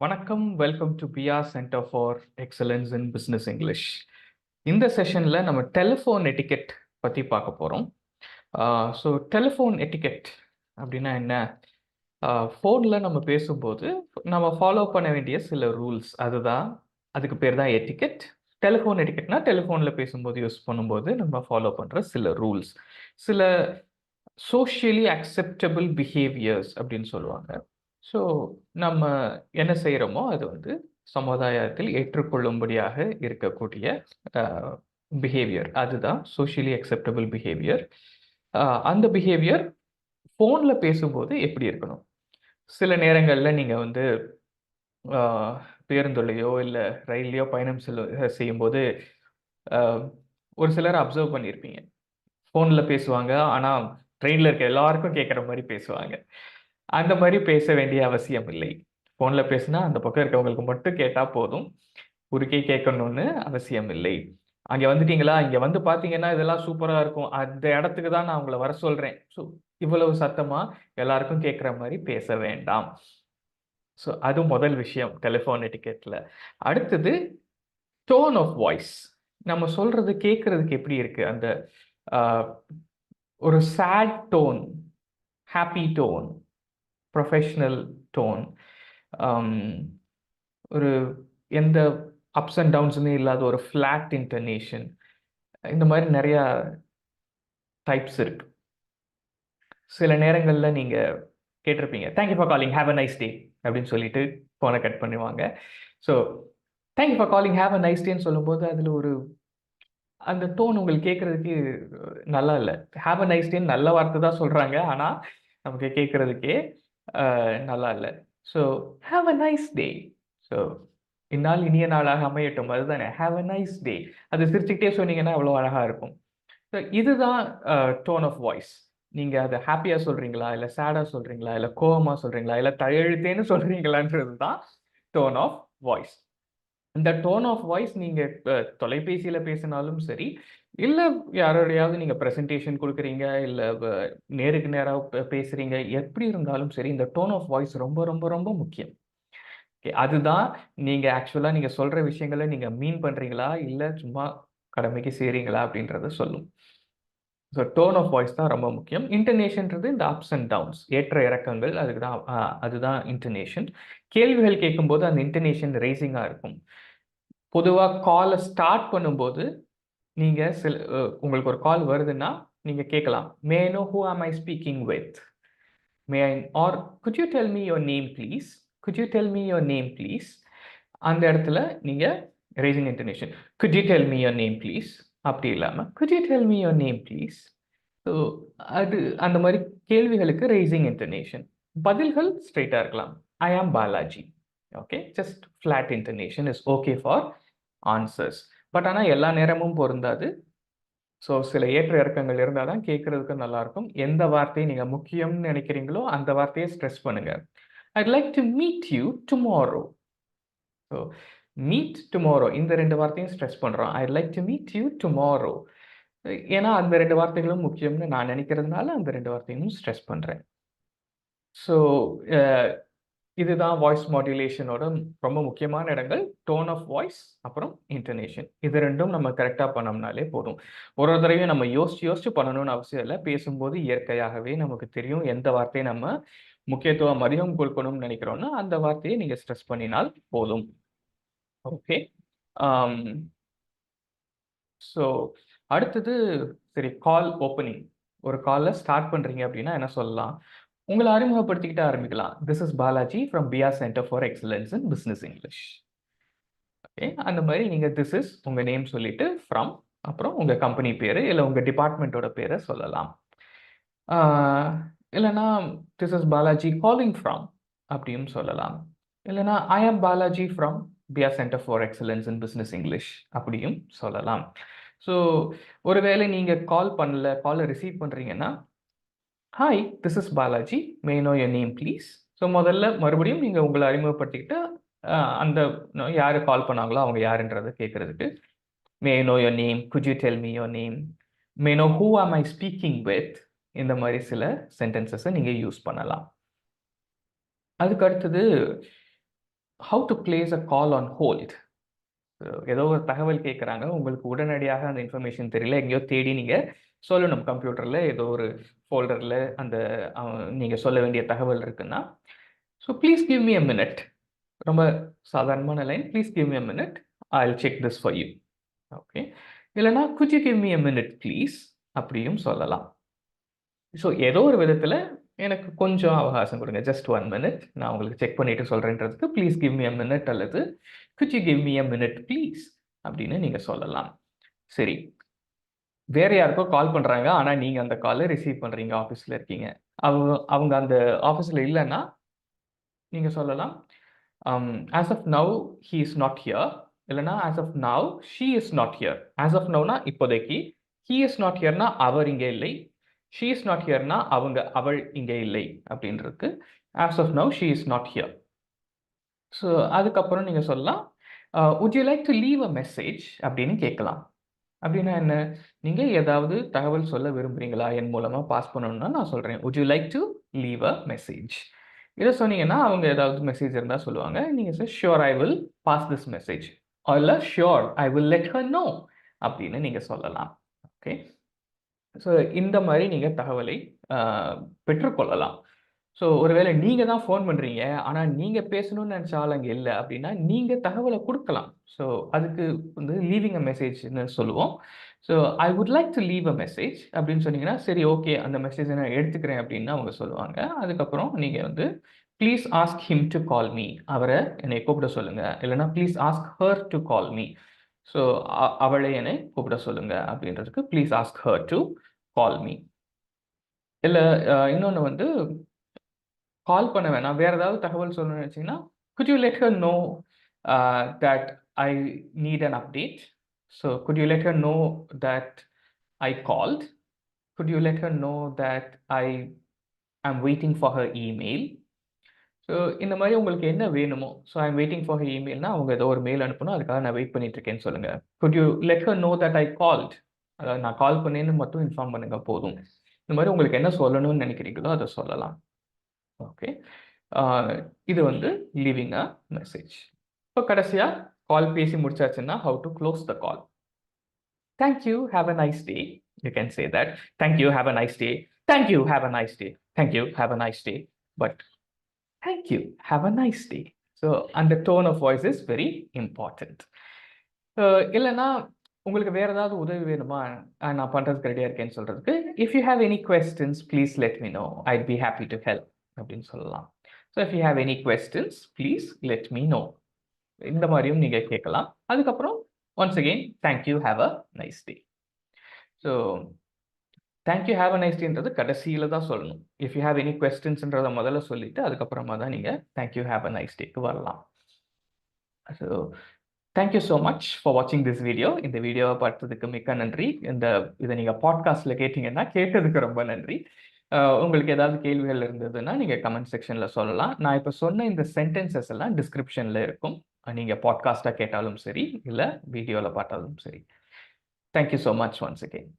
வணக்கம், welcome to PR centre for excellence in business English. இந்த செஷனில் நம்ம டெலிஃபோன் எட்டிக்கெட் பற்றி பார்க்க போகிறோம். ஸோ டெலிஃபோன் எட்டிக்கெட் அப்படின்னா என்ன? ஃபோனில் நம்ம பேசும்போது நம்ம ஃபாலோ பண்ண வேண்டிய சில ரூல்ஸ், அதுக்கு பேர் தான் எட்டிக்கெட். டெலிஃபோன் எட்டிக்கெட்னா டெலிஃபோனில் பேசும்போது யூஸ் பண்ணும்போது நம்ம ஃபாலோ பண்ணுற சில ரூல்ஸ், சில சோஷியலி அக்செப்டபிள் பிஹேவியர்ஸ் அப்படின்னு சொல்லுவாங்க. ஸோ நம்ம என்ன செய்கிறோமோ அது சமுதாயத்தில் ஏற்றுக்கொள்ளும்படியாக இருக்கக்கூடிய பிஹேவியர், அதுதான் சோஷியலி அக்செப்டபிள் பிஹேவியர். அந்த பிஹேவியர் ஃபோனில் பேசும்போது எப்படி இருக்கணும்? சில நேரங்களில் நீங்கள் பேருந்துலையோ இல்லை ரயில்லையோ பயணம் செய்யும்போது ஒரு சிலர் அப்சர்வ் பண்ணியிருப்பீங்க. ஃபோனில் பேசுவாங்க, ஆனால் ட்ரெயினில் இருக்க எல்லாருக்கும் கேட்குற மாதிரி பேசுவாங்க. அந்த மாதிரி பேச வேண்டிய அவசியம் இல்லை. ஃபோனில் பேசுனா அந்த பக்கம் இருக்கவங்களுக்கு மட்டும் கேட்டால் போதும், குறுக்கே கேட்கணும்னு அவசியம் இல்லை. அங்கே வந்துட்டீங்களா, இங்கே பார்த்தீங்கன்னா இதெல்லாம் சூப்பராக இருக்கும், அந்த இடத்துக்கு தான் நான் உங்களை வர சொல்கிறேன். ஸோ இவ்வளவு சத்தமாக எல்லாருக்கும் கேட்குற மாதிரி பேச வேண்டாம். ஸோ அது முதல் விஷயம் டெலிஃபோன் எட்டிக்கெட்டில். அடுத்தது டோன் ஆஃப் வாய்ஸ். நம்ம சொல்கிறது கேட்குறதுக்கு எப்படி இருக்குது? அந்த ஒரு sad tone, happy tone, professional tone, ஒரு எந்த அப்ஸ் அண்ட் டவுன்ஸுமே இல்லாத ஒரு ஃப்ளாட் இன்டர்னேஷன், இந்த மாதிரி நிறையா டைப்ஸ் இருக்கு. சில நேரங்களில் நீங்கள் கேட்டிருப்பீங்க, thank you for calling, have a nice day அப்படின்னு சொல்லிட்டு ஃபோனை கட் பண்ணுவாங்க. So thank you for calling, have a nice டேன்னு சொல்லும்போது அதில் அந்த டோன் உங்களுக்கு கேட்குறதுக்கு நல்லா இல்லை. ஹேவ் அ நைஸ் டேன்னு நல்ல வார்த்தை தான் சொல்கிறாங்க, ஆனால் நமக்கு கேட்குறதுக்கே நல்லா இல்லை. So have a nice day. So இந்நாள் இனிய நாளாக அமையட்டும், அதுதானே ஹேவ் அ நைஸ் டே. அது சிரிச்சுக்கிட்டே சொன்னீங்கன்னா அவ்வளோ அழகாக இருக்கும். ஸோ இதுதான் டோன் ஆஃப் வாய்ஸ். நீங்கள் அதை ஹாப்பியாக சொல்கிறீங்களா, இல்லை சேடாக சொல்கிறீங்களா, இல்லை கோவமாக சொல்கிறீங்களா, இல்லை தயெழுத்தேன்னு சொல்கிறீங்களான்றது தான் டோன் ஆஃப் வாய்ஸ். இந்த டோன் ஆஃப் வாய்ஸ் நீங்கள் தொலைபேசியில் பேசினாலும் சரி, இல்லை யாரோடையாவது நீங்கள் ப்ரெசன்டேஷன் கொடுக்குறீங்க, இல்லை நேருக்கு நேராக பேசுகிறீங்க, எப்படி இருந்தாலும் சரி, இந்த டோன் ஆஃப் வாய்ஸ் ரொம்ப ரொம்ப ரொம்ப முக்கியம். ஓகே, அதுதான் நீங்கள் ஆக்சுவலாக நீங்கள் சொல்கிற விஷயங்களை நீங்கள் மீன் பண்ணுறீங்களா, இல்லை சும்மா கடமைக்கு செய்கிறீங்களா அப்படின்றத சொல்லும். ஸோ டோன் ஆஃப் வாய்ஸ் தான் ரொம்ப முக்கியம். இன்டர்நேஷன்றது இந்த அப்ஸ் அண்ட் டவுன்ஸ், ஏற்ற இறக்கங்கள், அதுதான் இன்டர்நேஷன். கேள்விகள் கேட்கும்போது அந்த இன்டர்நேஷன் ரைசிங்காக இருக்கும். பொதுவாக காலை ஸ்டார்ட் பண்ணும்போது நீங்கள் உங்களுக்கு ஒரு கால் வருதுன்னா நீங்கள் கேட்கலாம், மே ஐ know who am I speaking with, may I are could you tell me your name please, could you tell me your name please. அந்த இடத்துல நீங்கள் rising intonation, could you tell me your name please அப்படி இல்லாமல் could you tell me your name please. So அது அந்த மாதிரி கேள்விகளுக்கு rising இன்டர்நேஷன். பதில்கள் ஸ்ட்ரெயிட்டாக இருக்கலாம், I am Balaji. Okay, just flat intonation is okay for answers. But ஆனால் எல்லா நேரமும் பொருந்தாது. ஸோ சில ஏற்ற இறக்கங்கள் இருந்தால் தான் கேட்குறதுக்கு நல்லாயிருக்கும். எந்த வார்த்தையை நீங்கள் முக்கியம்னு நினைக்கிறீங்களோ அந்த வார்த்தையை ஸ்ட்ரெஸ் பண்ணுங்கள். I'd like to meet you tomorrow. So meet tomorrow, இந்த 2 வார்த்தையும் ஸ்ட்ரெஸ் பண்ணுறோம். I'd like to meet you tomorrow. ஏன்னா அந்த 2 வார்த்தைகளும் முக்கியம்னு நான் நினைக்கிறதுனால அந்த 2 வார்த்தையும் ஸ்ட்ரெஸ் பண்ணுறேன். ஸோ இதுதான் வாய்ஸ் மாடுலேஷனோட ரொம்ப முக்கியமான இடங்கள். டோன் ஆஃப் வாய்ஸ், அப்புறம் இன்டர்நேஷன். இது ரெண்டும் நம்ம கரெக்டாக பண்ணோம்னாலே போதும். ஒரு தடவையும் நம்ம யோசிச்சு பண்ணணும்னு அவசியம் இல்லை. பேசும்போது இயற்கையாகவே நமக்கு தெரியும் எந்த வார்த்தையை நம்ம முக்கியத்துவம் அதிகம் கொடுக்கணும்னு நினைக்கிறோம்னா அந்த வார்த்தையை நீங்கள் ஸ்ட்ரெஸ் பண்ணினால் போதும். ஓகே. ஸோ அடுத்தது, சரி, கால் ஓப்பனிங். ஒரு காலை ஸ்டார்ட் பண்ணுறீங்க அப்படின்னா என்ன சொல்லலாம்? உங்களை அறிமுகப்படுத்திக்கிட்டு ஆரம்பிக்கலாம். This is Balaji from PR centre for excellence in business English. Okay, அந்த மாதிரி நீங்கள் திஸ் இஸ் உங்கள் நேம் சொல்லிட்டு ஃப்ரம், அப்புறம் உங்கள் கம்பெனி பேர் இல்லை உங்கள் டிபார்ட்மெண்ட்டோட பேரை சொல்லலாம். இல்லைனா this is Balaji calling from அப்படியும் சொல்லலாம். இல்லைனா I am Balaji from PR centre for excellence in business English அப்படியும் சொல்லலாம். ஸோ ஒருவேளை நீங்கள் கால் பண்ணல, காலை ரிசீவ் பண்ணுறீங்கன்னா, hi, this is Balaji, May know your name please. So முதல்ல மறுபடியும் நீங்கள் உங்களை அறிமுகப்படுத்திக்கிட்டு அந்த யார் கால் பண்ணாங்களோ அவங்க யாருன்றதை கேட்குறதுக்கு, may know your name, could you tell me your name, may know who am I speaking with, இந்த மாதிரி சில சென்டென்சஸை நீங்கள் யூஸ் பண்ணலாம். அதுக்கு அடுத்தது how to place a call on hold. ஏதோ ஒரு தகவல் கேட்குறாங்க, உங்களுக்கு உடனடியாக அந்த இன்ஃபர்மேஷன் தெரியல, எங்கேயோ தேடி நீங்கள் சொல்லணும். கம்ப்யூட்டரில் ஏதோ ஒரு ஃபோல்டரில் அந்த நீங்கள் சொல்ல வேண்டிய தகவல் இருக்குன்னா, so please give me a minute. ரொம்ப சாதாரணமான line, please give me a minute, I will check this for you. Okay. இல்லைனா could you give me a minute please அப்படியும் சொல்லலாம். ஸோ ஏதோ ஒரு விதத்தில் எனக்கு கொஞ்சம் அவகாசம் கொடுங்க, ஜஸ்ட் 1 மினிட், நான் உங்களுக்கு செக் பண்ணிட்டு சொல்கிறேன்றதுக்கு please give me a minute அல்லது could you give me a minute please அப்படின்னு நீங்கள் சொல்லலாம். சரி, வேற யாருக்கோ கால் பண்ணுறாங்க, ஆனால் நீங்கள் அந்த காலை ரிசீவ் பண்ணுறீங்க, ஆஃபீஸில் இருக்கீங்க. அவங்க அந்த ஆஃபீஸில் இல்லைன்னா நீங்கள் சொல்லலாம், as of now he is not here, இல்லைனா as of now she is not here. As of நவ்னா இப்போதைக்கு, ஹீ இஸ் நாட் ஹியர்னா அவர் இங்கே இல்லை, ஷீ இஸ் நாட் ஹியர்னா அவள் இங்கே இல்லை அப்படின்றதுக்கு as of now she is not here. So அதுக்கப்புறம் நீங்கள் சொல்லலாம், would you like to leave a message அப்படின்னு கேட்கலாம். அப்படின்னா என்ன, நீங்கள் ஏதாவது தகவல் சொல்ல விரும்புகிறீங்களா, என் மூலமாக பாஸ் பண்ணணும்னா நான் சொல்கிறேன், would you like to leave a message. இதை சொன்னீங்கன்னா அவங்க ஏதாவது மெசேஜ் இருந்தால் சொல்லுவாங்க, நீங்கள் sir sure I will pass this message, இல்லை sure I will let her know அப்படின்னு நீங்கள் சொல்லலாம். ஓகே. ஸோ இந்த மாதிரி நீங்கள் தகவலை பெற்றுக்கொள்ளலாம். ஸோ ஒருவேளை நீங்கள் தான் ஃபோன் பண்ணுறீங்க, ஆனால் நீங்கள் பேசணும்னு நினச்ச ஆள் அங்கே இல்லை அப்படின்னா, நீங்கள் தகவலை கொடுக்கலாம். ஸோ அதுக்கு வந்து லீவிங் அ மெசேஜ்னு சொல்லுவோம். So I would like to leave a message அப்படின்னு சொன்னீங்கன்னா, சரி ஓகே அந்த மெசேஜை நான் எடுத்துக்கிறேன் அப்படின்னு அவங்க சொல்லுவாங்க. அதுக்கப்புறம் நீங்கள் வந்து please ask him to call me, அவரை என்னை கூப்பிட சொல்லுங்கள், இல்லைனா please ask her to call me, so அவளை என்னை கூப்பிட சொல்லுங்க அப்படின்றதுக்கு please ask her to call me. இல்லை இன்னொன்று வந்து கால் பண்ண வேணாம், வேற ஏதாவது தகவல் சொல்லணும்னு நினச்சிங்கன்னா, could you let her know that I need an update, so could you let her know that I called, could you let her know that I am waiting for her email. So இந்த மாதிரி உங்களுக்கு என்ன வேணுமோ, so I am waiting for her இமெயில்னா அவங்க ஏதோ ஒரு mail அனுப்பணும், அதுக்காக நான் வெயிட் பண்ணிட்டு இருக்கேன்னு சொல்லுங்க. Good you let her know that I called, அதாவது நான் கால் பண்ணேன்னு மட்டும் இன்ஃபார்ம் பண்ணுங்க போதும். இந்த மாதிரி உங்களுக்கு என்ன சொல்லணும்னு நினைக்கிறீங்களோ அதை சொல்லலாம். ஓகே. இது வந்து லீவிங் அ மெசேஜ். இப்போ கடைசியாக கால் பேசி முடிச்சாச்சுன்னா how to close the call. Thank you, have a nice day. You can say that, thank you, have a nice day, thank you, have a nice day, thank you, have a nice day, but thank you, have a nice day. So and the tone of voice is very important. இல்லைன்னா உங்களுக்கு வேற ஏதாவது உதவி வேணுமா, நான் பண்ணுறதுக்கு ரெடியாக இருக்கேன்னு சொல்கிறதுக்கு, if you have any questions please let me know, I'd be happy to help அப்படின்னு சொல்லலாம். So if you have any questions please let me know, இந்த மாதிரியும் நீங்கள் கேட்கலாம். அதுக்கப்புறம் once again thank you, have a nice day. So thank you, have a nice டேன்றது கடைசியில் தான் சொல்லணும். இஃப் யூ ஹேவ் எனி கொஸ்டின்ஸ்ன்றதை முதல்ல சொல்லிவிட்டு அதுக்கப்புறமா தான் நீங்கள் தேங்க்யூ, ஹேவ் அ நைஸ் டேக்கு வரலாம். So thank you so much for வாட்சிங் திஸ் வீடியோ. இந்த வீடியோவை பார்த்ததுக்கு மிக்க நன்றி. இதை நீங்கள் பாட்காஸ்ட்டில் கேட்டிங்கன்னா கேட்டதுக்கு ரொம்ப நன்றி. உங்களுக்கு ஏதாவது கேள்விகள் இருந்ததுன்னா நீங்கள் கமெண்ட் செக்ஷனில் சொல்லலாம். நான் இப்போ சொன்ன இந்த சென்டென்சஸ் எல்லாம் டிஸ்கிரிப்ஷனில் இருக்கும். நீங்கள் பாட்காஸ்ட்டாக கேட்டாலும் சரி, இல்லை வீடியோவில் பார்த்தாலும் சரி. Thank you so much once again.